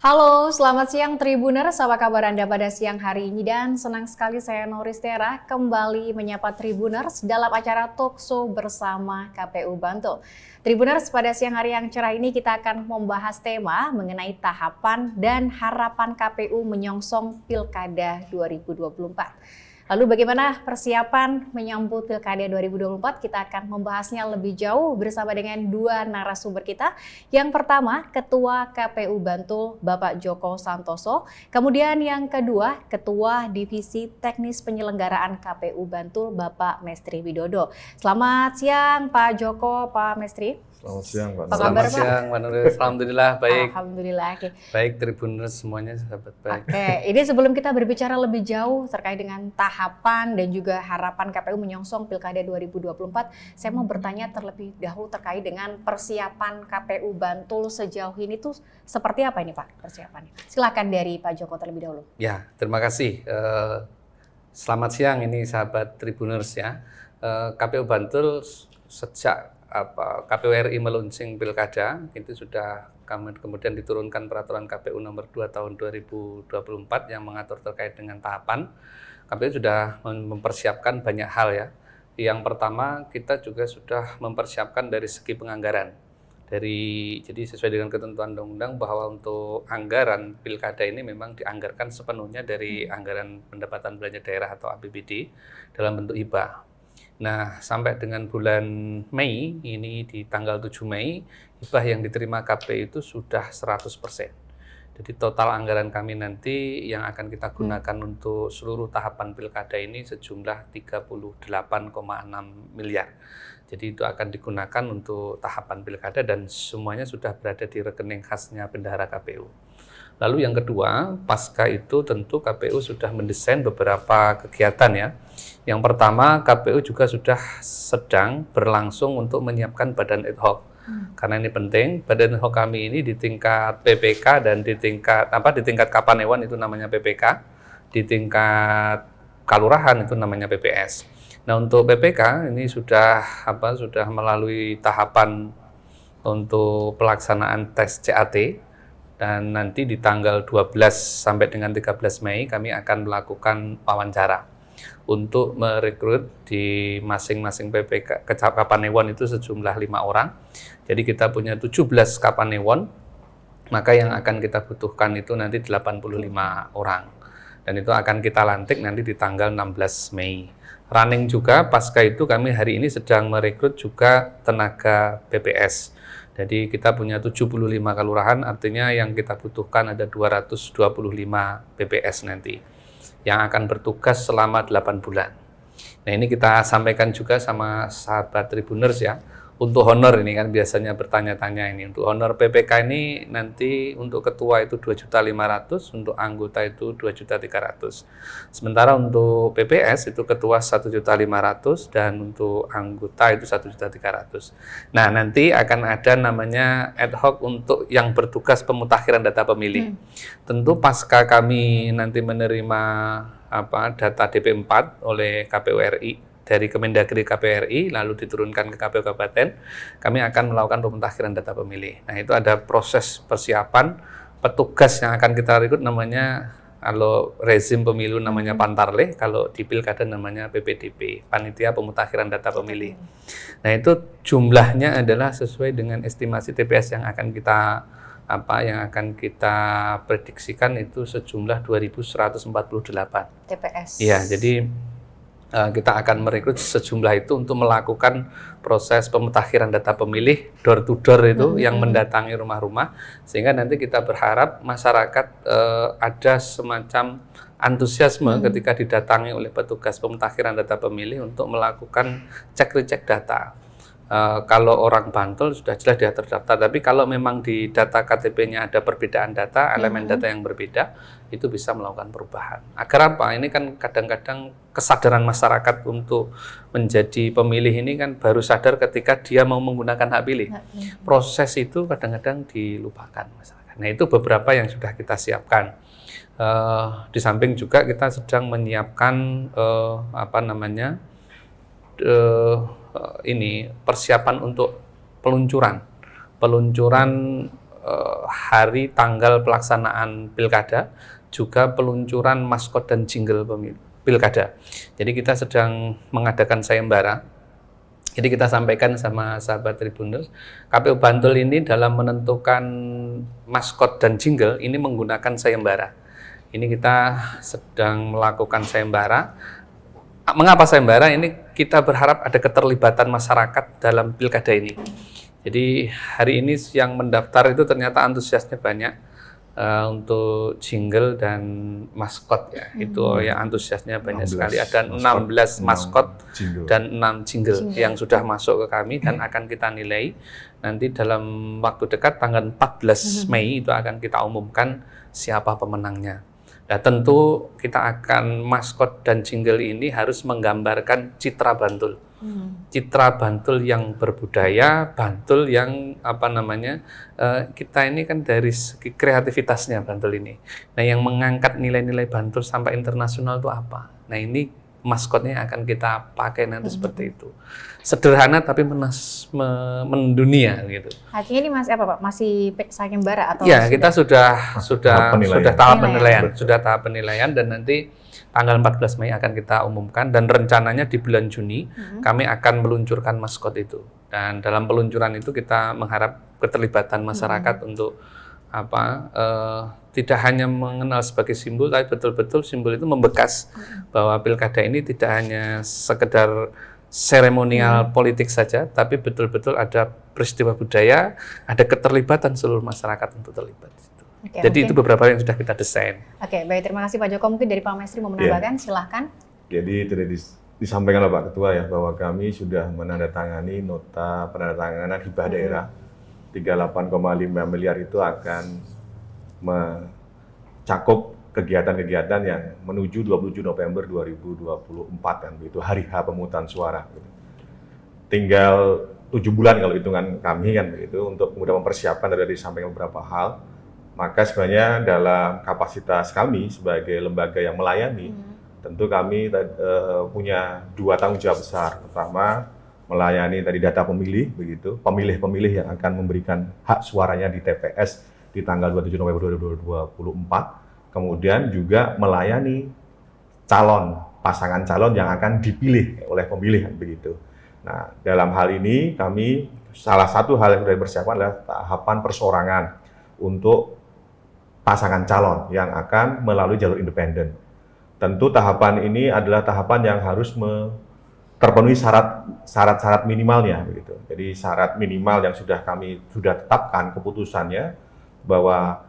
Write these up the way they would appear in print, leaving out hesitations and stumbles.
Halo, selamat siang Tribuners. Apa kabar Anda pada siang hari ini? Dan senang sekali saya Noristera kembali menyapa Tribuners dalam acara Talkshow bersama KPU Bantul. Tribuners, pada siang hari yang cerah ini kita akan membahas tema mengenai tahapan dan harapan KPU menyongsong Pilkada 2024. Lalu bagaimana persiapan menyambut Pilkada 2024? Kita akan membahasnya lebih jauh bersama dengan dua narasumber kita. Yang pertama, Ketua KPU Bantul, Bapak Joko Santoso. Kemudian yang kedua, Ketua Divisi Teknis Penyelenggaraan KPU Bantul, Bapak Mestri Widodo. Selamat siang Pak Joko, Pak Mestri. Selamat siang, Pak. Selamat siang, Pak Nuril. Alhamdulillah baik. Alhamdulillah. Okay. Baik, Tribuners semuanya sahabat baik. Oke, ini sebelum kita berbicara lebih jauh terkait dengan tahapan dan juga harapan KPU menyongsong Pilkada 2024, saya mau bertanya terlebih dahulu terkait dengan persiapan KPU Bantul sejauh ini tuh seperti apa ini Pak persiapannya? Silakan dari Pak Joko terlebih dahulu. Ya, terima kasih. Selamat siang ini sahabat Tribuners ya. KPU Bantul sejak KPU RI meluncing Pilkada, itu sudah kemudian diturunkan peraturan KPU nomor 2 tahun 2024 yang mengatur terkait dengan tahapan. KPU sudah mempersiapkan banyak hal ya. Yang pertama, kita juga sudah mempersiapkan dari segi penganggaran. Jadi sesuai dengan ketentuan undang-undang bahwa untuk anggaran Pilkada ini memang dianggarkan sepenuhnya dari anggaran pendapatan belanja daerah atau APBD dalam bentuk hibah. Nah, sampai dengan bulan Mei, ini di tanggal 7 Mei, hibah yang diterima KPU itu sudah 100%. Jadi total anggaran kami nanti yang akan kita gunakan untuk seluruh tahapan Pilkada ini sejumlah 38,6 miliar. Jadi itu akan digunakan untuk tahapan Pilkada dan semuanya sudah berada di rekening khasnya bendahara KPU. Lalu yang kedua, pasca itu tentu KPU sudah mendesain beberapa kegiatan ya. Yang pertama, KPU juga sudah sedang berlangsung untuk menyiapkan badan ad hoc. Karena ini penting, badan ad hoc kami ini di tingkat PPK dan di tingkat Kapanewon itu namanya PPK, di tingkat Kalurahan itu namanya PPS. Nah, untuk PPK ini sudah melalui tahapan untuk pelaksanaan tes CAT. Dan nanti di tanggal 12 sampai dengan 13 Mei kami akan melakukan wawancara untuk merekrut di masing-masing PPK Kapanewon itu sejumlah 5 orang. Jadi kita punya 17 Kapanewon, maka yang akan kita butuhkan itu nanti 85 orang. Dan itu akan kita lantik nanti di tanggal 16 Mei. Running juga, pasca itu kami hari ini sedang merekrut juga tenaga PPS. Jadi kita punya 75 kelurahan, artinya yang kita butuhkan ada 225 PPS nanti yang akan bertugas selama 8 bulan. Nah, ini kita sampaikan juga sama sahabat Tribuners ya. Untuk honor ini kan biasanya bertanya-tanya ini. Untuk honor PPK ini nanti untuk ketua itu 2.500.000, untuk anggota itu 2.300.000. Sementara untuk PPS itu ketua 1.500.000 dan untuk anggota itu 1.300.000. Nah, nanti akan ada namanya ad hoc untuk yang bertugas pemutakhiran data pemilih. Tentu pasca kami nanti menerima data DP4 oleh KPU RI dari Kemendagri KPU RI, lalu diturunkan ke KPU Kabupaten, kami akan melakukan pemutakhiran data pemilih. Nah, itu ada proses persiapan, petugas yang akan kita rekrut namanya, kalau rezim pemilu namanya Pantarleh, kalau di Pilkada namanya PPDP, Panitia Pemutakhiran Data Pemilih. Nah, itu jumlahnya adalah sesuai dengan estimasi TPS yang akan kita prediksikan itu sejumlah 2.148 TPS. Iya, jadi kita akan merekrut sejumlah itu untuk melakukan proses pemutakhiran data pemilih door to door itu yang mendatangi rumah-rumah, sehingga nanti kita berharap masyarakat ada semacam antusiasme ketika didatangi oleh petugas pemutakhiran data pemilih untuk melakukan cek-recek data. Kalau orang Bantul sudah jelas dia terdaftar, tapi kalau memang di data KTP-nya ada perbedaan data, elemen data yang berbeda, itu bisa melakukan perubahan. Agar apa? Ini kan kadang-kadang kesadaran masyarakat untuk menjadi pemilih ini kan baru sadar ketika dia mau menggunakan hak pilih. Proses itu kadang-kadang dilupakan masyarakat. Nah, itu beberapa yang sudah kita siapkan. Di samping juga kita sedang menyiapkan ini persiapan untuk peluncuran hari tanggal pelaksanaan pilkada, juga peluncuran maskot dan jingle pilkada. Jadi kita sedang mengadakan sayembara. Jadi kita sampaikan sama sahabat Tribuners, KPU Bantul ini dalam menentukan maskot dan jingle ini menggunakan sayembara. Ini kita sedang melakukan sayembara. Mengapa sayembara? Ini kita berharap ada keterlibatan masyarakat dalam pilkada ini. Jadi hari ini yang mendaftar itu ternyata antusiasnya banyak untuk jingle dan maskot ya. Itu yang antusiasnya banyak sekali. Ada 16 maskot dan 6 jingle yang sudah masuk ke kami dan akan kita nilai. Nanti dalam waktu dekat tanggal 14 Mei itu akan kita umumkan siapa pemenangnya. Nah, tentu kita akan maskot dan jingle ini harus menggambarkan citra Bantul. Citra Bantul yang berbudaya, Bantul yang kita ini kan dari segi kreativitasnya Bantul ini. Nah, yang mengangkat nilai-nilai Bantul sampai internasional itu apa? Nah, ini maskotnya akan kita pakai nanti seperti itu. Sederhana tapi mendunia gitu. Artinya ini Pak? Masih sayembara atau? Ya, kita sudah tahap penilaian dan nanti tanggal 14 Mei akan kita umumkan dan rencananya di bulan Juni kami akan meluncurkan maskot itu. Dan dalam peluncuran itu kita mengharap keterlibatan masyarakat untuk tidak hanya mengenal sebagai simbol, tapi betul-betul simbol itu membekas bahwa pilkada ini tidak hanya sekedar seremonial politik saja, tapi betul-betul ada peristiwa budaya, ada keterlibatan seluruh masyarakat untuk terlibat. Jadi itu beberapa yang sudah kita desain. Baik, terima kasih Pak Joko. Mungkin dari Pak Mestri mau menambahkan, silahkan. Jadi sudah disampaikan oleh Pak Ketua ya, bahwa kami sudah menandatangani nota penandatanganan hibah daerah 38,5 miliar itu akan mencakup kegiatan-kegiatan yang menuju 27 November 2024 kan, begitu hari H pemungutan suara. Gitu. Tinggal 7 bulan kalau hitungan kami kan begitu untuk kemudian mempersiapkan dari disampaikan beberapa hal. Maka sebenarnya dalam kapasitas kami sebagai lembaga yang melayani, tentu kami punya 2 tanggung jawab besar. Pertama, melayani tadi data pemilih begitu, pemilih-pemilih yang akan memberikan hak suaranya di TPS di tanggal 27 November 2024. Kemudian juga melayani pasangan calon yang akan dipilih oleh pemilih begitu. Nah, dalam hal ini kami salah satu hal yang sudah dipersiapkan adalah tahapan persorangan untuk pasangan calon yang akan melalui jalur independen. Tentu tahapan ini adalah tahapan yang harus terpenuhi syarat-syarat minimalnya begitu. Jadi syarat minimal yang kami sudah tetapkan keputusannya bahwa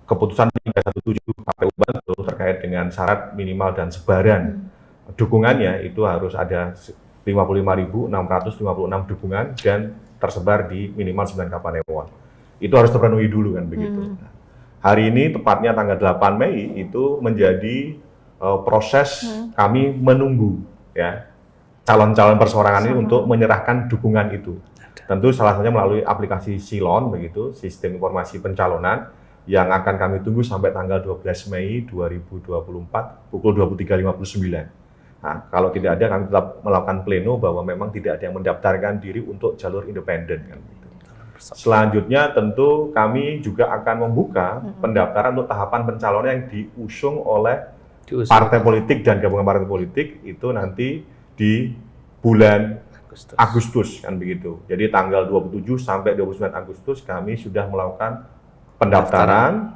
keputusan 317 KPU Bantul terkait dengan syarat minimal dan sebaran dukungannya itu harus ada 55.656 dukungan dan tersebar di minimal 9 kapanewon. Itu harus terpenuhi dulu kan begitu. Hari ini tepatnya tanggal 8 Mei itu menjadi proses kami menunggu ya calon-calon persorangan ini untuk menyerahkan dukungan itu. Tentu salah satunya melalui aplikasi Silon begitu, sistem informasi pencalonan yang akan kami tunggu sampai tanggal 12 Mei 2024 pukul 23.59. Nah, kalau tidak ada kami tetap melakukan pleno bahwa memang tidak ada yang mendaftarkan diri untuk jalur independen kan gitu. Selanjutnya tentu kami juga akan membuka pendaftaran untuk tahapan pencalonan yang diusung oleh partai politik dan gabungan partai politik itu nanti di bulan Agustus kan begitu. Jadi tanggal 27 sampai 29 Agustus kami sudah melakukan pendaftaran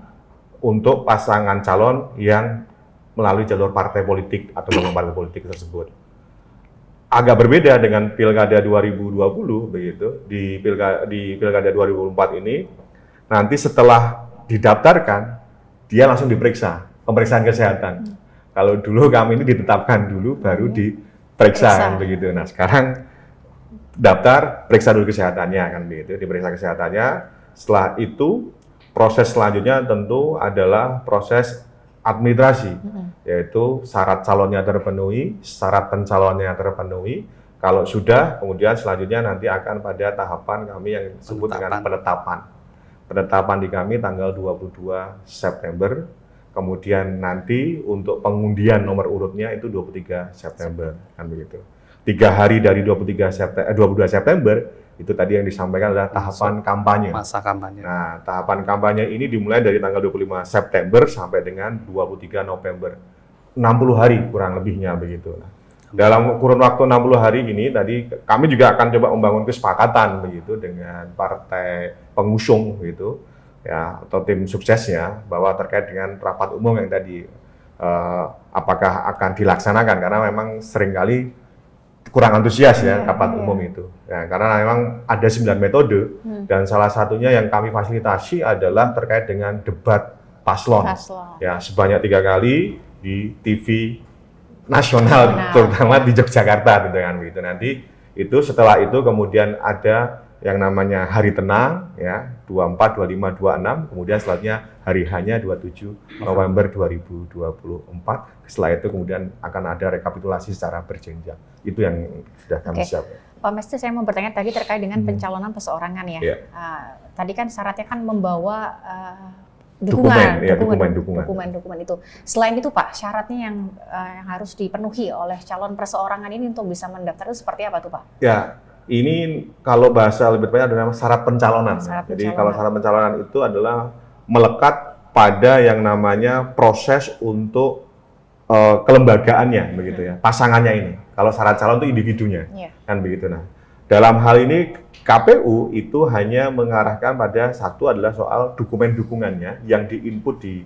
untuk pasangan calon yang melalui jalur partai politik atau gabungan partai politik tersebut. Agak berbeda dengan Pilkada 2020 begitu. Di Pilkada 2024 ini nanti setelah didaftarkan dia langsung diperiksa, pemeriksaan kesehatan. Kalau dulu kami ini ditetapkan dulu baru diperiksa kan begitu. Nah, sekarang daftar, periksa dulu kesehatannya kan begitu, diperiksa kesehatannya. Setelah itu proses selanjutnya tentu adalah proses administrasi, yaitu syarat calonnya terpenuhi, syarat pencalonnya terpenuhi. Kalau sudah, kemudian selanjutnya nanti akan pada tahapan kami yang disebut dengan penetapan. Penetapan di kami tanggal 22 September, kemudian nanti untuk pengundian nomor urutnya itu 23 September, kan begitu. 3 hari dari 22 September, itu tadi yang disampaikan adalah tahapan kampanye. Masa kampanye. Nah, tahapan kampanye ini dimulai dari tanggal 25 September sampai dengan 23 November. 60 hari kurang lebihnya begitu. Nah, dalam kurun waktu 60 hari ini tadi kami juga akan coba membangun kesepakatan begitu dengan partai pengusung gitu ya atau tim suksesnya bahwa terkait dengan rapat umum yang tadi apakah akan dilaksanakan karena memang seringkali kurang antusias ya rapat umum itu. Ya, karena memang ada 9 metode dan salah satunya yang kami fasilitasi adalah terkait dengan debat paslon. Ya, sebanyak 3 kali di TV nasional, terutama di Yogyakarta dengan begitu. Nanti itu setelah itu kemudian ada yang namanya hari tenang ya 24, 25, 26, kemudian selanjutnya hari hanya 27 November 2024. Setelah itu kemudian akan ada rekapitulasi secara berjenjang. Itu yang sudah kami siapkan. Pak Mesti, saya mau bertanya tadi terkait dengan pencalonan perseorangan ya. Tadi kan syaratnya kan membawa dokumen itu. Selain itu Pak, syaratnya yang harus dipenuhi oleh calon perseorangan ini untuk bisa mendaftar itu seperti apa tuh Pak? Ya, ini kalau bahasa lebih tepatnya adalah syarat pencalonan. Jadi kalau syarat pencalonan itu adalah melekat pada yang namanya proses untuk kelembagaannya begitu ya, pasangannya ini. Kalau syarat calon itu individunya, kan begitu. Nah, dalam hal ini KPU itu hanya mengarahkan pada satu adalah soal dokumen dukungannya yang diinput di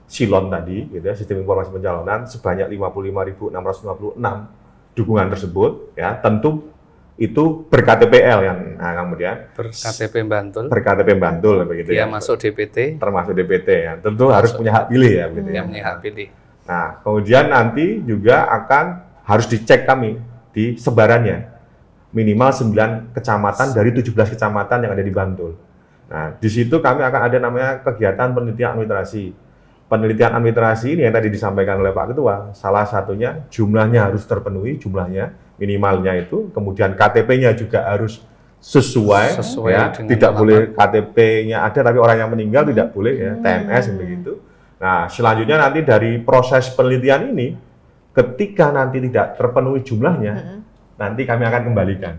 Silon tadi, gitu ya, sistem informasi pencalonan sebanyak 55.656 dukungan tersebut, ya tentu itu ber-KTPL yang kemudian ber-KTP Bantul begitu ya. Masuk DPT, termasuk DPT ya. Tentu harus punya hak pilih ya begitu ya. Punya hak pilih. Nah, kemudian nanti juga akan harus dicek kami di sebarannya. Minimal 9 kecamatan dari 17 kecamatan yang ada di Bantul. Nah, di situ kami akan ada namanya kegiatan penelitian administrasi. Penelitian administrasi ini yang tadi disampaikan oleh Pak Ketua, salah satunya jumlahnya harus terpenuhi, jumlahnya minimalnya itu, kemudian KTP-nya juga harus sesuai ya, tidak boleh KTP-nya ada tapi orang yang meninggal tidak boleh ya, TMS begitu. Nah, selanjutnya nanti dari proses penelitian ini, ketika nanti tidak terpenuhi jumlahnya, nanti kami akan kembalikan.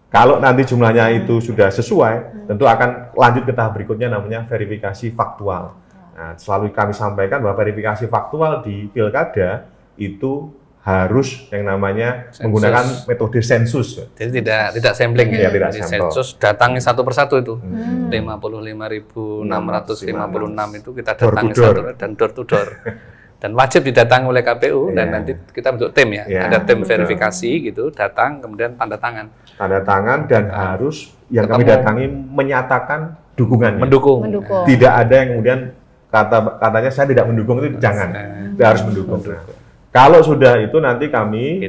Kalau nanti jumlahnya itu sudah sesuai, tentu akan lanjut ke tahap berikutnya namanya verifikasi faktual. Nah, selalu kami sampaikan bahwa verifikasi faktual di pilkada itu harus yang namanya sensus, menggunakan metode sensus. Jadi tidak sampling ya, tidak sensus datangi satu persatu itu. 55.656 itu kita datangi satu dan door to door. Dan wajib didatangi oleh KPU dan nanti kita bentuk tim ya. Ada tim verifikasi gitu, datang kemudian tanda tangan. Tanda tangan dan harus yang kami datangi menyatakan dukungannya. Mendukung. Tidak ada yang kemudian katanya saya tidak mendukung, itu jangan. Kita harus mendukung. Kalau sudah itu nanti kami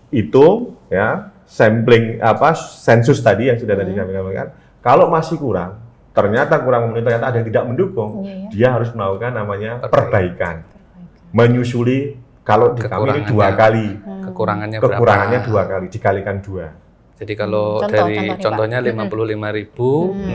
hitung ya, sampling sensus tadi yang sudah tadi kami sampaikan. Kalau masih kurang, ternyata kurang memenuhi, ternyata ada yang tidak mendukung, dia harus melakukan namanya perbaikan. Menyusuli kalau di kami ini 2 kali. Kekurangannya 2 kali dikalikan 2. Jadi kalau contohnya 55.656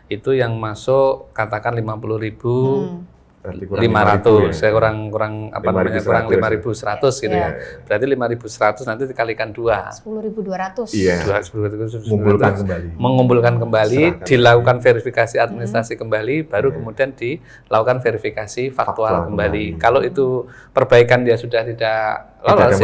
itu yang masuk katakan 50.500, saya kurang 5.100 gitu ya. Berarti 5.100 nanti dikalikan 2. 10.200. Iya. 10.200. Mengumpulkan kembali, dilakukan verifikasi administrasi kembali, baru kemudian dilakukan verifikasi faktual kembali. Kalau itu perbaikan dia sudah tidak lolos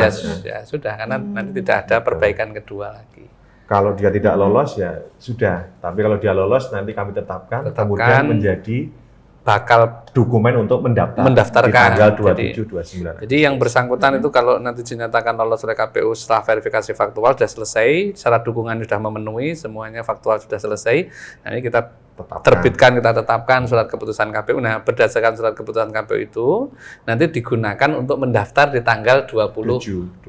ya sudah, karena nanti tidak ada perbaikan kedua lagi. Kalau dia tidak lolos ya sudah. Tapi kalau dia lolos nanti kami tetapkan kemudian menjadi bakal dokumen untuk mendaftarkan di tanggal 27-29. Jadi yang bersangkutan itu kalau nanti dinyatakan lolos oleh KPU setelah verifikasi faktual sudah selesai, syarat dukungan sudah memenuhi, semuanya faktual sudah selesai, nah ini kita tetapkan surat keputusan KPU. Nah, berdasarkan surat keputusan KPU itu nanti digunakan untuk mendaftar di tanggal 27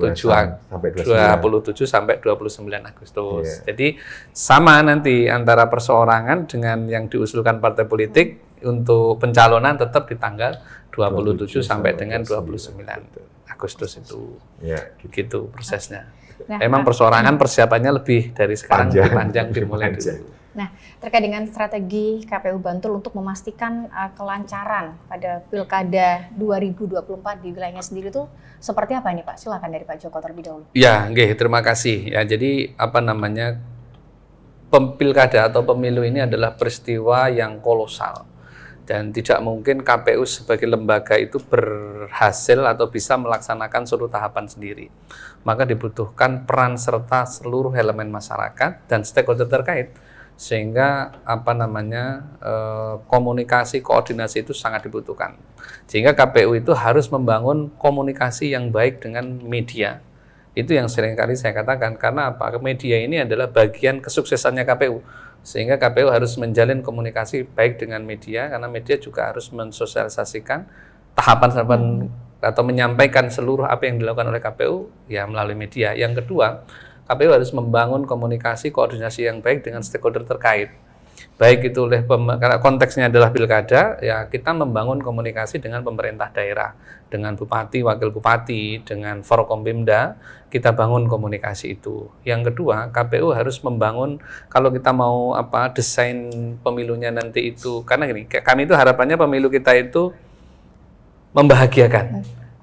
sampai 29 Agustus. Jadi sama nanti antara perseorangan dengan yang diusulkan partai politik untuk pencalonan tetap di tanggal 27 sampai dengan 29 Agustus itu. Ya, gitu prosesnya. Memang perseorangan persiapannya lebih dari sekarang, lebih panjang dimulai dulu. Nah, terkait dengan strategi KPU Bantul untuk memastikan kelancaran pada Pilkada 2024 di wilayahnya sendiri itu seperti apa ini Pak? Silakan dari Pak Joko terlebih dahulu. Ya, nggih, terima kasih. Ya, jadi Pilkada atau pemilu ini adalah peristiwa yang kolosal. Dan tidak mungkin KPU sebagai lembaga itu berhasil atau bisa melaksanakan seluruh tahapan sendiri. Maka dibutuhkan peran serta seluruh elemen masyarakat dan stakeholder terkait. Sehingga komunikasi, koordinasi itu sangat dibutuhkan. Sehingga KPU itu harus membangun komunikasi yang baik dengan media. Itu yang seringkali saya katakan, karena apa? Media ini adalah bagian kesuksesannya KPU. Sehingga KPU harus menjalin komunikasi baik dengan media, karena media juga harus mensosialisasikan tahapan-tahapan atau menyampaikan seluruh apa yang dilakukan oleh KPU ya melalui media. Yang kedua, KPU harus membangun komunikasi, koordinasi yang baik dengan stakeholder terkait. Baik itu karena konteksnya adalah pilkada, ya kita membangun komunikasi dengan pemerintah daerah, dengan bupati, wakil bupati, dengan Forkompimda, kita bangun komunikasi itu. Yang kedua, KPU harus membangun, kalau kita mau desain pemilunya nanti itu, karena gini, kami itu harapannya pemilu kita itu membahagiakan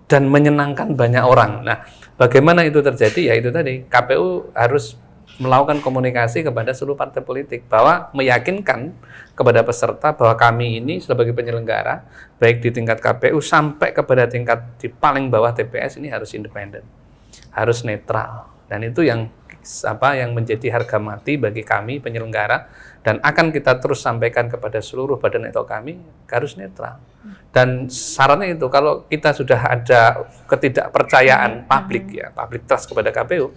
dan menyenangkan banyak orang. Nah, bagaimana itu terjadi? Ya itu tadi, KPU harus melakukan komunikasi kepada seluruh partai politik bahwa meyakinkan kepada peserta bahwa kami ini sebagai penyelenggara baik di tingkat KPU sampai kepada tingkat di paling bawah TPS ini harus independen, harus netral, dan itu yang menjadi harga mati bagi kami penyelenggara dan akan kita terus sampaikan kepada seluruh badan atau kami harus netral. Dan syaratnya itu kalau kita sudah ada ketidakpercayaan public trust kepada KPU,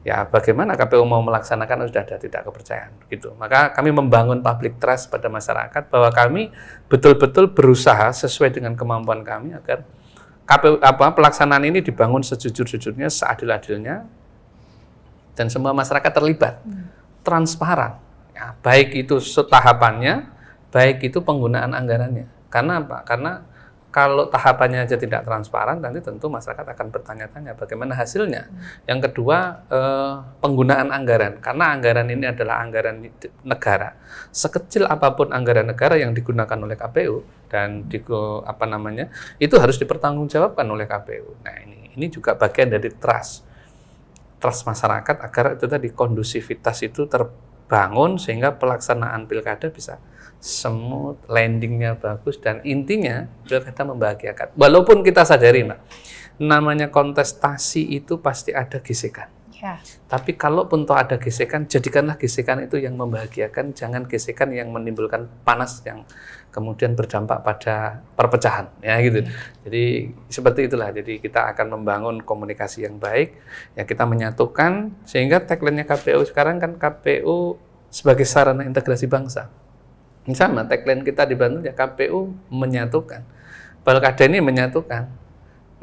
ya bagaimana KPU mau melaksanakan sudah ada tidak kepercayaan gitu. Maka kami membangun public trust pada masyarakat bahwa kami betul-betul berusaha sesuai dengan kemampuan kami agar KPU pelaksanaan ini dibangun sejujur-jujurnya, seadil-adilnya, dan semua masyarakat terlibat, transparan. Ya, baik itu tahapannya, baik itu penggunaan anggarannya. Karena apa? Karena kalau tahapannya aja tidak transparan, nanti tentu masyarakat akan bertanya-tanya bagaimana hasilnya. Yang kedua, penggunaan anggaran. Karena anggaran ini adalah anggaran negara. Sekecil apapun anggaran negara yang digunakan oleh KPU dan itu harus dipertanggungjawabkan oleh KPU. Nah, ini juga bagian dari trust masyarakat agar itu tadi kondusivitas itu terbangun sehingga pelaksanaan pilkada bisa smooth, landingnya bagus, dan intinya pilkada membahagiakan. Walaupun kita sadari, Mbak, namanya kontestasi itu pasti ada gesekan. Ya. Tapi kalaupun toh ada gesekan, jadikanlah gesekan itu yang membahagiakan, jangan gesekan yang menimbulkan panas yang kemudian berdampak pada perpecahan, ya gitu. Jadi seperti itulah. Jadi kita akan membangun komunikasi yang baik, ya kita menyatukan sehingga tagline-nya KPU sekarang kan KPU sebagai sarana integrasi bangsa. Sama tagline kita di Bantul ya KPU menyatukan. Pilkada ini menyatukan.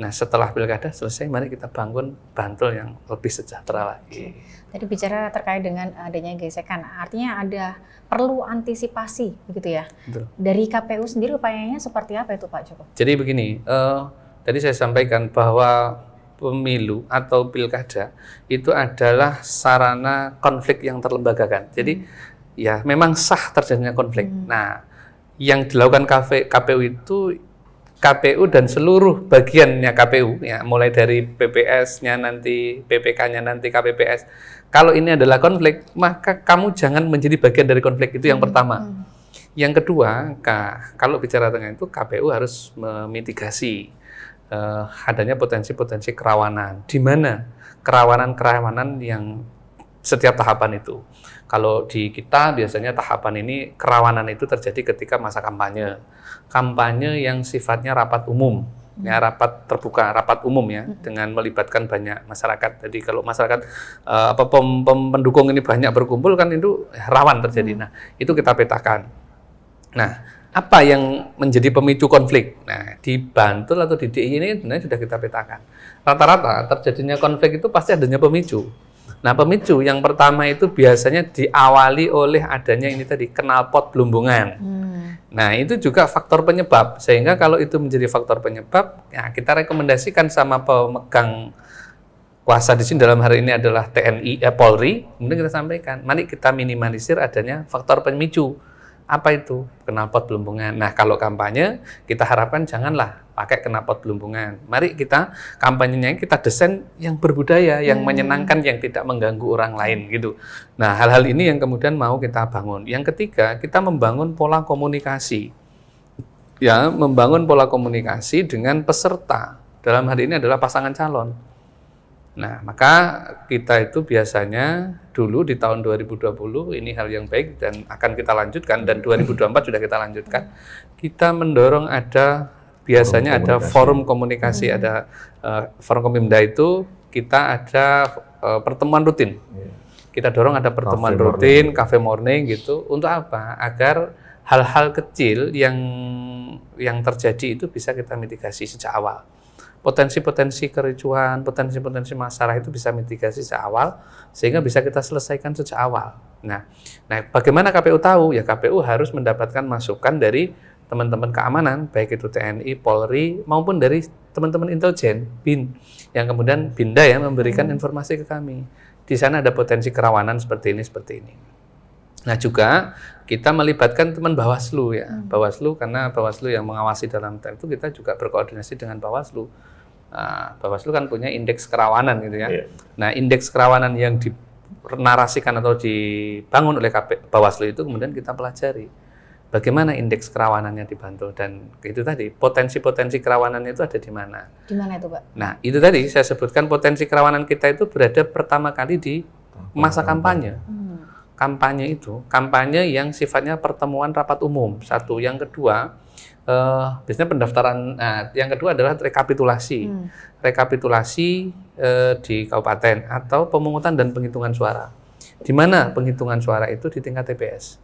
Nah, setelah pilkada selesai, mari kita bangun Bantul yang lebih sejahtera lagi. Tadi bicara terkait dengan adanya gesekan, artinya ada perlu antisipasi, begitu ya? Betul. Dari KPU sendiri upayanya seperti apa itu Pak Joko? Jadi begini, tadi saya sampaikan bahwa pemilu atau pilkada itu adalah sarana konflik yang terlembagakan. Jadi ya memang sah terjadinya konflik. Nah, yang dilakukan KPU itu KPU dan seluruh bagiannya KPU, ya mulai dari PPS-nya nanti, PPK-nya nanti, KPPS. Kalau ini adalah konflik, maka kamu jangan menjadi bagian dari konflik, itu yang pertama. Yang kedua, kalau bicara tentang itu, KPU harus memitigasi adanya potensi-potensi kerawanan. Di mana kerawanan-kerawanan yang setiap tahapan itu. Kalau di kita biasanya tahapan ini kerawanan itu terjadi ketika masa kampanye. Kampanye yang sifatnya rapat umum, ya rapat terbuka, rapat umum ya, dengan melibatkan banyak masyarakat. Jadi kalau masyarakat pendukung ini banyak berkumpul kan itu rawan terjadi. Nah, itu kita petakan. Nah, apa yang menjadi pemicu konflik? Nah, di Bantul atau di DIY ini sebenarnya sudah kita petakan. Rata-rata terjadinya konflik itu pasti adanya pemicu. Nah, pemicu yang pertama itu biasanya diawali oleh adanya ini tadi, knalpot belumbungan. Nah, itu juga faktor penyebab. Sehingga kalau itu menjadi faktor penyebab, ya kita rekomendasikan sama pemegang kuasa di sini dalam hari ini adalah TNI, Polri, kemudian kita sampaikan, mari kita minimalisir adanya faktor pemicu. Apa itu? Knalpot belumpungan. Nah, kalau kampanye, kita harapkan janganlah pakai knalpot belumpungan. Mari kita kampanyenya kita desain yang berbudaya, yang menyenangkan, yang tidak mengganggu orang lain gitu. Nah, hal-hal ini yang kemudian mau kita bangun. Yang ketiga, kita membangun pola komunikasi. Ya, membangun pola komunikasi dengan peserta. Dalam hari ini adalah pasangan calon. Nah, maka kita itu biasanya dulu di tahun 2020 ini hal yang baik dan akan kita lanjutkan, dan 2024 sudah kita lanjutkan. Kita mendorong ada biasanya ada forum komunikasi, ada forum Komimda itu kita ada pertemuan rutin. Kita dorong ada pertemuan rutin, cafe morning gitu. Untuk apa? Agar hal-hal kecil yang terjadi itu bisa kita mitigasi sejak awal. Potensi-potensi kericuhan, potensi-potensi masalah itu bisa mitigasi sejak awal, sehingga bisa kita selesaikan sejak awal. Nah, bagaimana KPU tahu? Ya KPU harus mendapatkan masukan dari teman-teman keamanan, baik itu TNI, Polri, maupun dari teman-teman intelijen, BIN, yang kemudian BINDA ya memberikan informasi ke kami. Di sana ada potensi kerawanan seperti ini. Nah, juga kita melibatkan teman Bawaslu ya. Bawaslu, karena Bawaslu yang mengawasi dalam time itu, kita juga berkoordinasi dengan Bawaslu. Bawaslu kan punya indeks kerawanan gitu ya. Nah, indeks kerawanan yang dinarasikan atau dibangun oleh Bawaslu itu kemudian kita pelajari. Bagaimana indeks kerawanannya di Bantul, dan itu tadi potensi-potensi kerawanannya itu ada di mana? Di mana itu, Pak? Nah, itu tadi saya sebutkan potensi kerawanan kita itu berada pertama kali di masa kampanye. Kampanye yang sifatnya pertemuan rapat umum. Satu, yang kedua, biasanya pendaftaran. Nah, yang kedua adalah rekapitulasi. Rekapitulasi di kabupaten atau pemungutan dan penghitungan suara. Di mana penghitungan suara itu di tingkat TPS.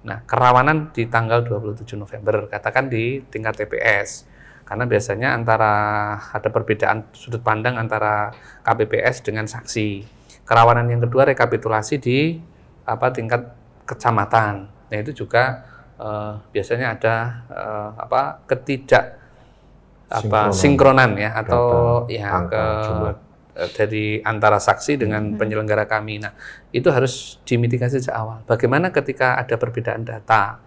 Nah, kerawanan di tanggal 27 November, katakan di tingkat TPS. Karena biasanya ada perbedaan sudut pandang antara KPPS dengan saksi. Kerawanan yang kedua rekapitulasi di tingkat kecamatan. Nah, itu juga biasanya ada sinkronan ya, atau dari antara saksi dengan penyelenggara kami. Nah, itu harus dimitigasi sejak awal. Bagaimana ketika ada perbedaan data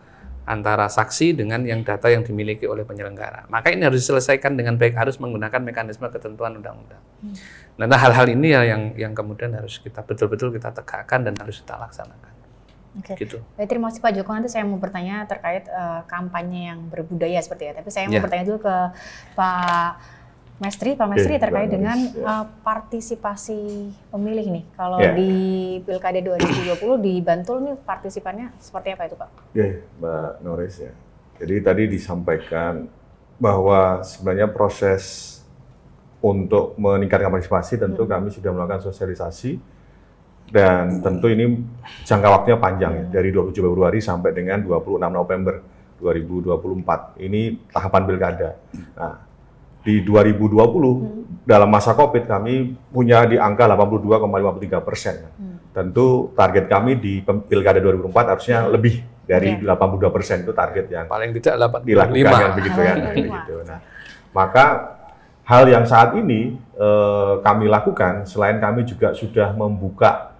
antara saksi dengan data yang dimiliki oleh penyelenggara. Maka ini harus diselesaikan dengan baik, harus menggunakan mekanisme ketentuan undang-undang. Nah, hal-hal ini ya yang kemudian harus kita betul-betul kita tegakkan dan harus kita laksanakan. Oke. Gitu. Baik, terima kasih Pak Joko. Nanti saya mau bertanya terkait kampanye yang berbudaya seperti itu. Tapi saya mau bertanya dulu ke Pak Mestri terkait dengan partisipasi pemilih nih. Kalau di Pilkada 2020 di Bantul nih partisipannya seperti apa itu, Pak? Mbak Noris ya. Jadi tadi disampaikan bahwa sebenarnya proses untuk meningkatkan partisipasi tentu kami sudah melakukan sosialisasi, dan tentu ini jangka waktunya panjang ya, dari 27 Februari sampai dengan 26 November 2024. Ini tahapan pilkada. Nah, di 2020 dalam masa COVID kami punya di angka 82,53%. Tentu target kami di pilkada 2024 harusnya lebih dari 82%, itu target yang paling tidak 85 dilakukan begitu ya. Begitu. Nah, maka hal yang saat ini kami lakukan, selain kami juga sudah membuka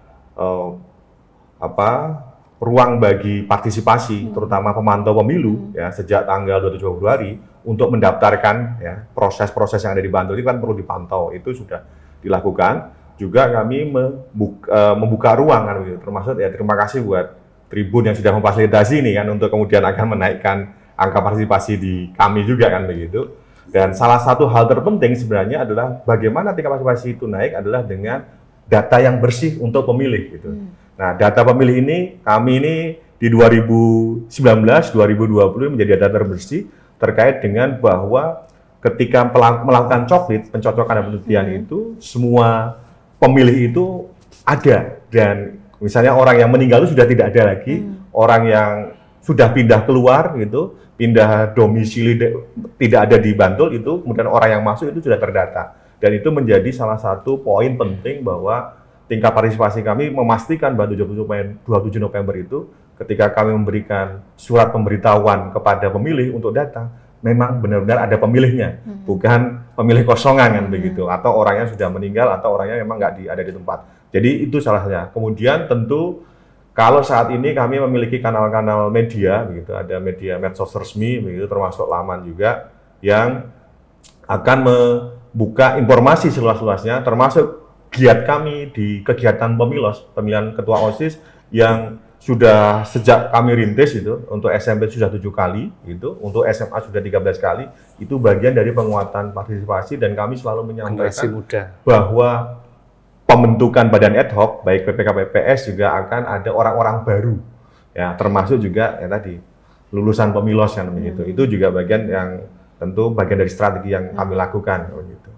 ruang bagi partisipasi, terutama pemantau pemilu ya, sejak tanggal 27 Februari untuk mendaftarkan ya, proses-proses yang ada di Bantul itu kan perlu dipantau, itu sudah dilakukan. Juga kami membuka ruang kan, termasuk ya terima kasih buat Tribun yang sudah memfasilitasi ini kan, untuk kemudian akan menaikkan angka partisipasi di kami juga kan begitu. Dan salah satu hal terpenting sebenarnya adalah bagaimana tingkat partisipasi itu naik adalah dengan data yang bersih untuk pemilih gitu. Nah, data pemilih ini kami ini di 2019, 2020 menjadi data terbersih terkait dengan bahwa ketika melakukan pencocokan dan penelitian itu semua pemilih itu ada, dan misalnya orang yang meninggal itu sudah tidak ada lagi, orang yang sudah pindah keluar gitu, pindah domisili tidak ada di Bantul itu, kemudian orang yang masuk itu sudah terdata. Dan itu menjadi salah satu poin penting bahwa tingkat partisipasi kami memastikan bahwa 27 November itu ketika kami memberikan surat pemberitahuan kepada pemilih untuk data, memang benar-benar ada pemilihnya, bukan pemilih kosongan kan begitu, atau orangnya sudah meninggal atau orangnya memang nggak ada di tempat. Jadi itu salahnya. Kemudian tentu kalau saat ini kami memiliki kanal-kanal media, begitu, ada media medsos resmi, begitu, termasuk Laman juga, yang akan membuka informasi seluas-luasnya, termasuk giat kami di kegiatan pemilihan ketua OSIS yang sudah sejak kami rintis itu, untuk SMP sudah 7 kali, gitu, untuk SMA sudah 13 kali, itu bagian dari penguatan partisipasi dan kami selalu menyampaikan bahwa pembentukan badan ad hoc, baik PPK PPS juga akan ada orang-orang baru, ya termasuk juga ya tadi lulusan pemilos yang begitu. Itu juga bagian yang tentu bagian dari strategi yang kami lakukan, begitu.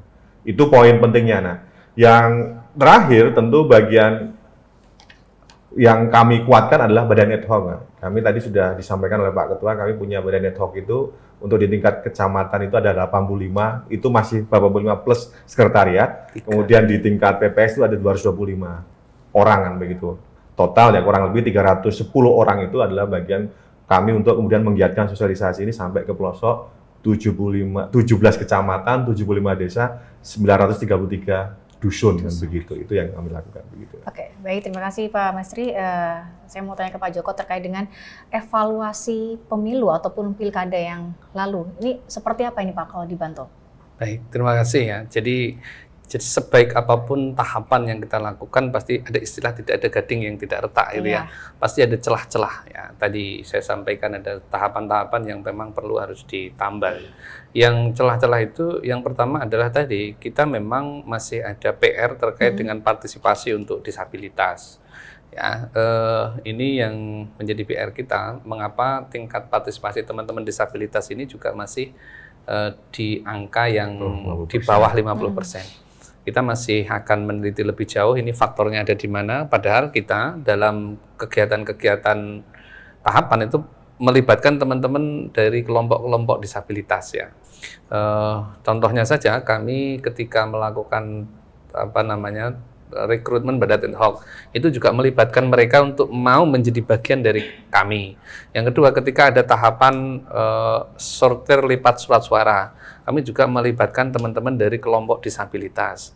Itu poin pentingnya. Nah, yang terakhir tentu bagian yang kami kuatkan adalah badan ad hoc. Kami tadi sudah disampaikan oleh Pak Ketua, kami punya badan ad hoc itu untuk di tingkat kecamatan itu ada 85, itu masih 85 plus sekretariat. Kemudian di tingkat PPS itu ada 225 orang kan begitu. Total ya kurang lebih 310 orang itu adalah bagian kami untuk kemudian menggiatkan sosialisasi ini sampai ke pelosok 17 kecamatan, 75 desa, 933 dusun kan begitu. Itu yang kami lakukan begitu. Oke, baik, terima kasih Pak Mestri. Saya mau tanya ke Pak Joko terkait dengan evaluasi pemilu ataupun pilkada yang lalu. Ini seperti apa ini Pak kalau di Bantul? Baik, terima kasih ya. Jadi sebaik apapun tahapan yang kita lakukan, pasti ada istilah tidak ada gading yang tidak retak gitu ya. Pasti ada celah-celah ya. Tadi saya sampaikan ada tahapan-tahapan yang memang perlu harus ditambal. Yang celah-celah itu yang pertama adalah tadi kita memang masih ada PR terkait dengan partisipasi untuk disabilitas. Ya, ini yang menjadi PR kita. Mengapa tingkat partisipasi teman-teman disabilitas ini juga masih di angka yang di bawah 50%. Kita masih akan meneliti lebih jauh ini faktornya ada di mana, padahal kita dalam kegiatan-kegiatan tahapan itu melibatkan teman-teman dari kelompok-kelompok disabilitas ya. Contohnya saja kami ketika melakukan rekrutmen badan ad hoc itu juga melibatkan mereka untuk mau menjadi bagian dari kami. Yang kedua, ketika ada tahapan sortir lipat surat suara, kami juga melibatkan teman-teman dari kelompok disabilitas.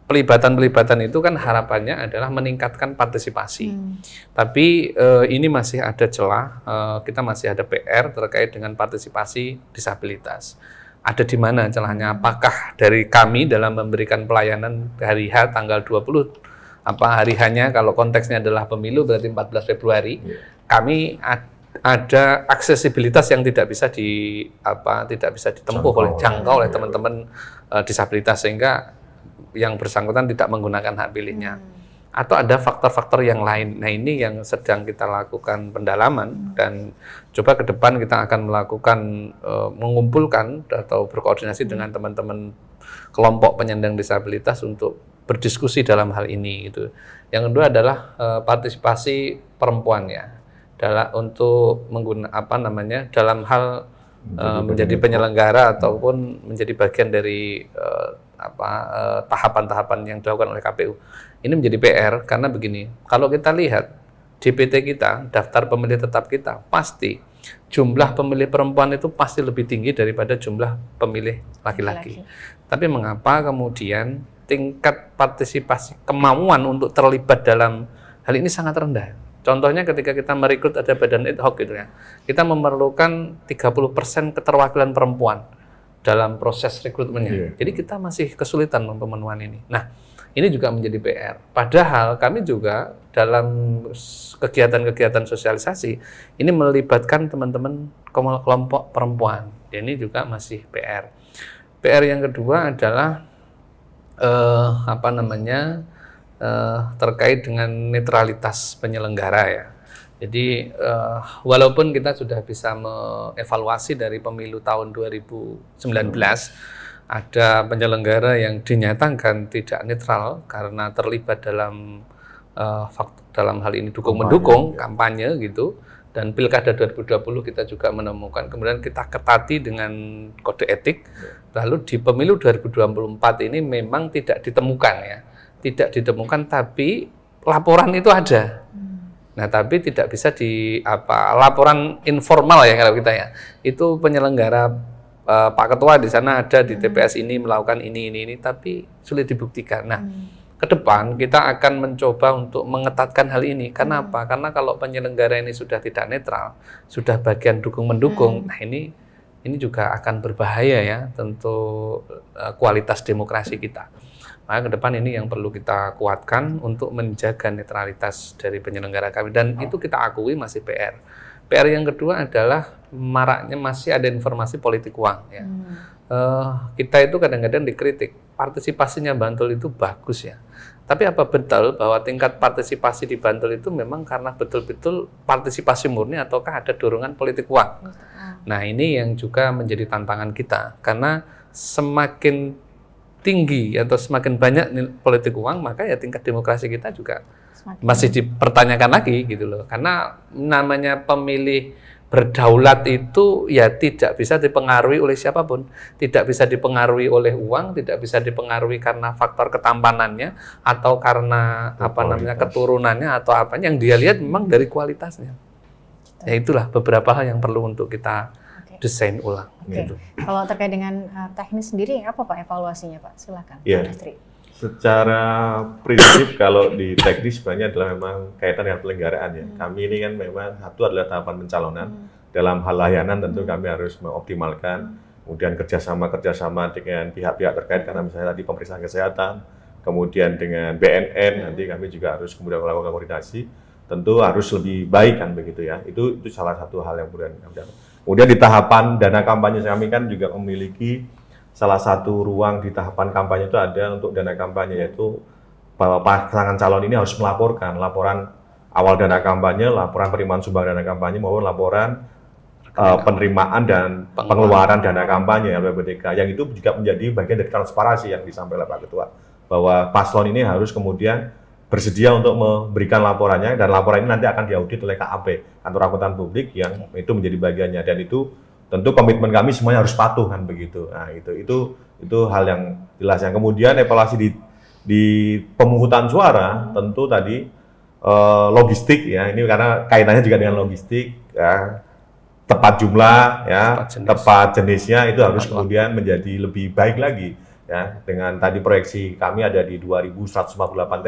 Pelibatan itu kan harapannya adalah meningkatkan partisipasi. Tapi ini masih ada celah, kita masih ada PR terkait dengan partisipasi disabilitas. Ada di mana celahnya? Apakah dari kami dalam memberikan pelayanan hari H tanggal 20, hari H-nya kalau konteksnya adalah pemilu berarti 14 Februari, kami ada aksesibilitas yang tidak bisa ditempuh jangkau oleh teman-teman disabilitas, sehingga yang bersangkutan tidak menggunakan hak pilihnya. Atau ada faktor-faktor yang lain. Nah, ini yang sedang kita lakukan pendalaman, dan coba ke depan kita akan melakukan mengumpulkan atau berkoordinasi dengan teman-teman kelompok penyandang disabilitas untuk berdiskusi dalam hal ini gitu. Yang kedua adalah partisipasi perempuan ya. Untuk dalam hal menjadi penyelenggara ataupun menjadi bagian dari tahapan-tahapan yang dilakukan oleh KPU. Ini menjadi PR karena begini, kalau kita lihat DPT kita, daftar pemilih tetap kita, pasti jumlah pemilih perempuan itu pasti lebih tinggi daripada jumlah pemilih laki-laki. Tapi mengapa kemudian tingkat partisipasi kemauan untuk terlibat dalam hal ini sangat rendah? Contohnya ketika kita merekrut ada badan ad hoc gitu ya, kita memerlukan 30% keterwakilan perempuan dalam proses rekrutmennya. Jadi kita masih kesulitan pemenuhan ini. Nah, ini juga menjadi PR. Padahal kami juga dalam kegiatan-kegiatan sosialisasi ini melibatkan teman-teman kelompok perempuan. Ini juga masih PR. PR yang kedua adalah terkait dengan netralitas penyelenggara ya. Jadi walaupun kita sudah bisa mengevaluasi dari pemilu tahun 2019, ada penyelenggara yang dinyatakan tidak netral karena terlibat dalam hal ini dukung-mendukung kampanye gitu. Dan pilkada 2020 kita juga menemukan, kemudian kita ketati dengan kode etik. Lalu di pemilu 2024 ini memang tidak ditemukan ya, tidak ditemukan, tapi laporan itu ada. Nah, tapi tidak bisa laporan informal ya kalau kita ya. Itu penyelenggara Pak Ketua di sana ada di TPS ini melakukan ini, tapi sulit dibuktikan. Nah, ke depan kita akan mencoba untuk mengetatkan hal ini. Karena apa? Karena kalau penyelenggara ini sudah tidak netral, sudah bagian dukung-mendukung, nah ini juga akan berbahaya ya, tentu kualitas demokrasi kita. Maka ke depan ini yang perlu kita kuatkan untuk menjaga netralitas dari penyelenggara kami. Dan itu kita akui masih PR. PR yang kedua adalah maraknya masih ada informasi politik uang. Ya. Kita itu kadang-kadang dikritik, partisipasinya Bantul itu bagus ya. Tapi apa betul bahwa tingkat partisipasi di Bantul itu memang karena betul-betul partisipasi murni ataukah ada dorongan politik uang? Nah ini yang juga menjadi tantangan kita. Karena semakin tinggi atau semakin banyak politik uang, maka ya tingkat demokrasi kita juga masih dipertanyakan lagi gitu loh. Karena namanya pemilih berdaulat itu ya tidak bisa dipengaruhi oleh siapapun, tidak bisa dipengaruhi oleh uang, tidak bisa dipengaruhi karena faktor ketampanannya atau karena keturunannya atau apa yang dia lihat memang dari kualitasnya. Ya itulah beberapa hal yang perlu untuk kita desain ulang. Gitu. Kalau terkait dengan teknis sendiri apa Pak evaluasinya Pak? Silakan. Ya. Secara prinsip kalau di teknis sebenarnya adalah memang kaitan dengan penyelenggaraan ya. Kami ini kan memang satu adalah tahapan pencalonan. Dalam hal layanan tentu kami harus mengoptimalkan, kemudian kerjasama dengan pihak-pihak terkait karena misalnya tadi pemeriksaan kesehatan, kemudian dengan BNN nanti kami juga harus kemudian melakukan koordinasi. Tentu harus lebih baik kan begitu ya. Itu salah satu hal yang kemudian kami dapat. Kemudian di tahapan dana kampanye kami kan juga memiliki salah satu ruang di tahapan kampanye itu ada untuk dana kampanye, yaitu bahwa pasangan calon ini harus melaporkan laporan awal dana kampanye, laporan penerimaan sumbang dana kampanye maupun laporan penerimaan dan pengeluaran dana kampanye LPPDK, yang itu juga menjadi bagian dari transparansi yang disampaikan Pak Ketua, bahwa paslon ini harus kemudian bersedia untuk memberikan laporannya, dan laporan ini nanti akan diaudit oleh KAP, Kantor Akuntan Publik, yang itu menjadi bagiannya, dan itu tentu komitmen kami semuanya harus patuh kan begitu. Nah itu hal yang jelas. Yang kemudian evaluasi di pemungutan suara tentu tadi logistik ya, ini karena kaitannya juga dengan logistik ya, tepat jumlah ya, tepat jenisnya itu harus kemudian menjadi lebih baik lagi ya. Dengan tadi proyeksi kami ada di 2.148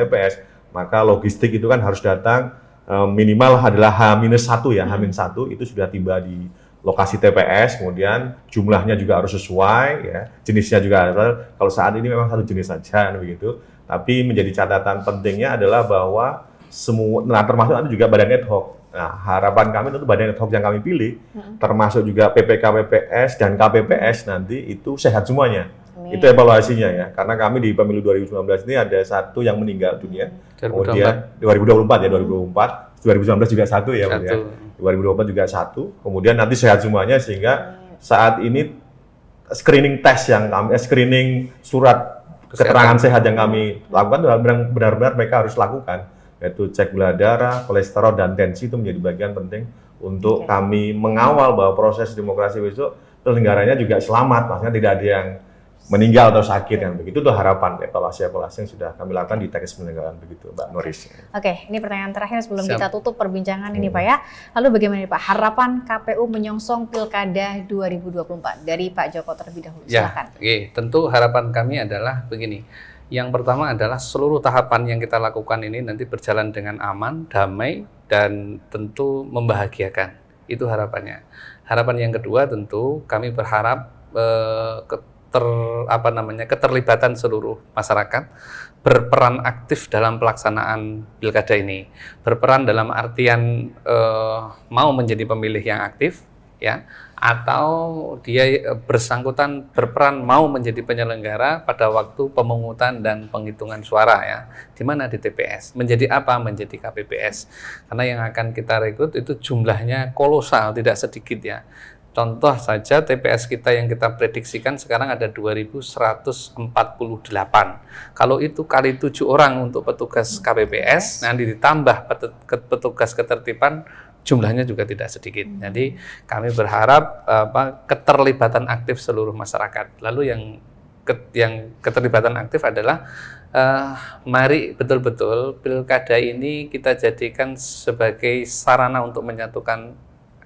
TPS, maka logistik itu kan harus datang minimal adalah H-1 ya, H-1 itu sudah tiba di lokasi TPS, kemudian jumlahnya juga harus sesuai, ya, jenisnya juga harus. Kalau saat ini memang satu jenis saja, begitu. Tapi menjadi catatan pentingnya adalah bahwa semua, nah termasuk nanti juga badan ad hoc. Nah harapan kami tentu badan ad hoc yang kami pilih, termasuk juga PPK, PPS dan KPPS nanti itu sehat semuanya. Itu evaluasinya ya, karena kami di pemilu 2019 ini ada satu yang meninggal dunia, kemudian 2024 ya, 2019 juga satu ya, 2024 juga satu, kemudian nanti sehat semuanya, sehingga saat ini screening tes yang kami, screening surat keterangan sehat yang kami lakukan benar-benar mereka harus lakukan, yaitu cek gula darah, kolesterol dan tensi, itu menjadi bagian penting untuk kami mengawal bahwa proses demokrasi besok penyelenggaranya juga selamat, maksudnya tidak ada yang meninggal atau sakit yang begitu. Tuh harapan evaluasi yang sudah kami lakukan di teknis penyelenggaraan begitu, Mbak Noris. Oke, ini pertanyaan terakhir sebelum kita tutup perbincangan ini Pak ya. Lalu bagaimana Pak harapan KPU menyongsong Pilkada 2024 dari Pak Joko terlebih dahulu? Silakan. Ya, tentu harapan kami adalah begini. Yang pertama adalah seluruh tahapan yang kita lakukan ini nanti berjalan dengan aman, damai, dan tentu membahagiakan. Itu harapannya. Harapan yang kedua tentu kami berharap keterlibatan seluruh masyarakat berperan aktif dalam pelaksanaan pilkada ini, berperan dalam artian mau menjadi pemilih yang aktif ya, atau dia bersangkutan berperan mau menjadi penyelenggara pada waktu pemungutan dan penghitungan suara ya, di mana di TPS, menjadi apa, menjadi KPPS, karena yang akan kita rekrut itu jumlahnya kolosal, tidak sedikit ya. Contoh saja TPS kita yang kita prediksikan sekarang ada 2.148. Kalau itu kali 7 orang untuk petugas KPPS, nanti ditambah petugas ketertiban, jumlahnya juga tidak sedikit. Jadi kami berharap keterlibatan aktif seluruh masyarakat. Lalu yang keterlibatan aktif adalah Mari betul-betul pilkada ini kita jadikan sebagai sarana untuk menyatukan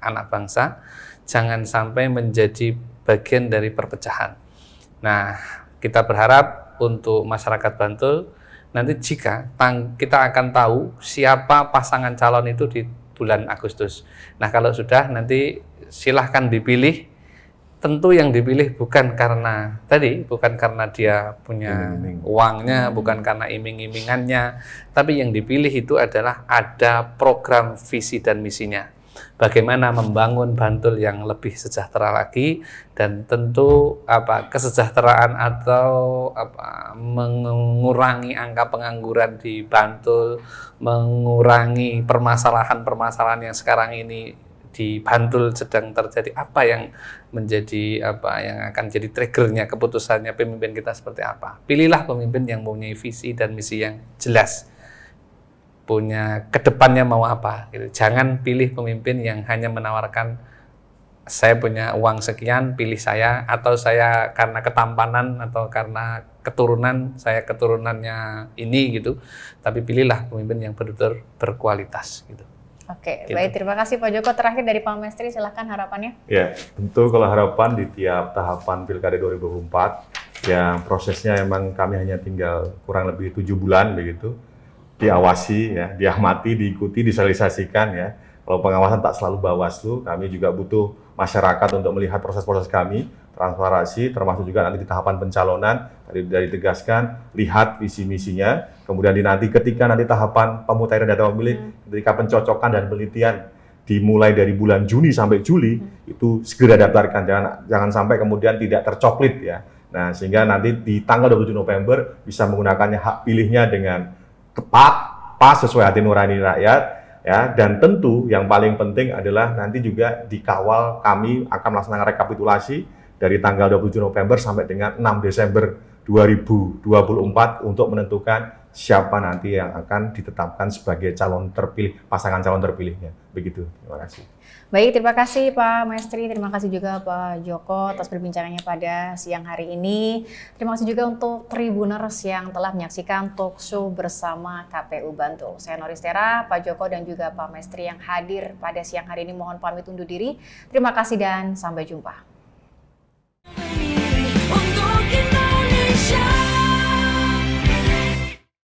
anak bangsa, jangan sampai menjadi bagian dari perpecahan. Nah, kita berharap untuk masyarakat Bantul, nanti jika kita akan tahu siapa pasangan calon itu di bulan Agustus. Nah, kalau sudah nanti silahkan dipilih. Tentu yang dipilih bukan karena dia punya uangnya, bukan karena iming-imingannya, tapi yang dipilih itu adalah ada program visi dan misinya. Bagaimana membangun Bantul yang lebih sejahtera lagi, dan tentu kesejahteraan atau mengurangi angka pengangguran di Bantul, mengurangi permasalahan-permasalahan yang sekarang ini di Bantul sedang terjadi, apa yang akan jadi triggernya, keputusannya pemimpin kita seperti apa. Pilihlah pemimpin yang mempunyai visi dan misi yang jelas, punya kedepannya mau apa gitu. Jangan pilih pemimpin yang hanya menawarkan saya punya uang sekian, pilih saya, atau saya karena ketampanan atau karena keturunan, saya keturunannya ini gitu. Tapi pilihlah pemimpin yang betul-betul berkualitas gitu. Oke, baik, terima kasih Pak Joko. Terakhir dari Pak Mestri, silahkan harapannya. Ya, tentu kalau harapan di tiap tahapan Pilkada 2024, yang prosesnya memang kami hanya tinggal kurang lebih 7 bulan begitu, diawasi, ya, diamati, diikuti, disosialisasikan ya. Kalau pengawasan tak selalu Bawaslu, kami juga butuh masyarakat untuk melihat proses-proses kami, transparansi, termasuk juga nanti di tahapan pencalonan, dari tegaskan, lihat visi misinya, kemudian nanti ketika nanti tahapan pemutahiran data pemilih, ketika pencocokan dan penelitian dimulai dari bulan Juni sampai Juli, itu segera daftarkan, jangan sampai kemudian tidak tercoklit ya. Nah, sehingga nanti di tanggal 27 November bisa menggunakannya hak pilihnya dengan tepat, pas, sesuai hati nurani rakyat, ya. Dan tentu yang paling penting adalah nanti juga dikawal, kami akan melaksanakan rekapitulasi dari tanggal 27 November sampai dengan 6 Desember 2024 untuk menentukan siapa nanti yang akan ditetapkan sebagai calon terpilih, pasangan calon terpilihnya. Begitu, terima kasih. Baik, terima kasih Pak Mestri, terima kasih juga Pak Joko atas perbincangannya pada siang hari ini. Terima kasih juga untuk Tribuners yang telah menyaksikan talkshow bersama KPU Bantul. Saya Noris Tera, Pak Joko dan juga Pak Mestri yang hadir pada siang hari ini mohon pamit undur diri. Terima kasih dan sampai jumpa. Untuk Indonesia.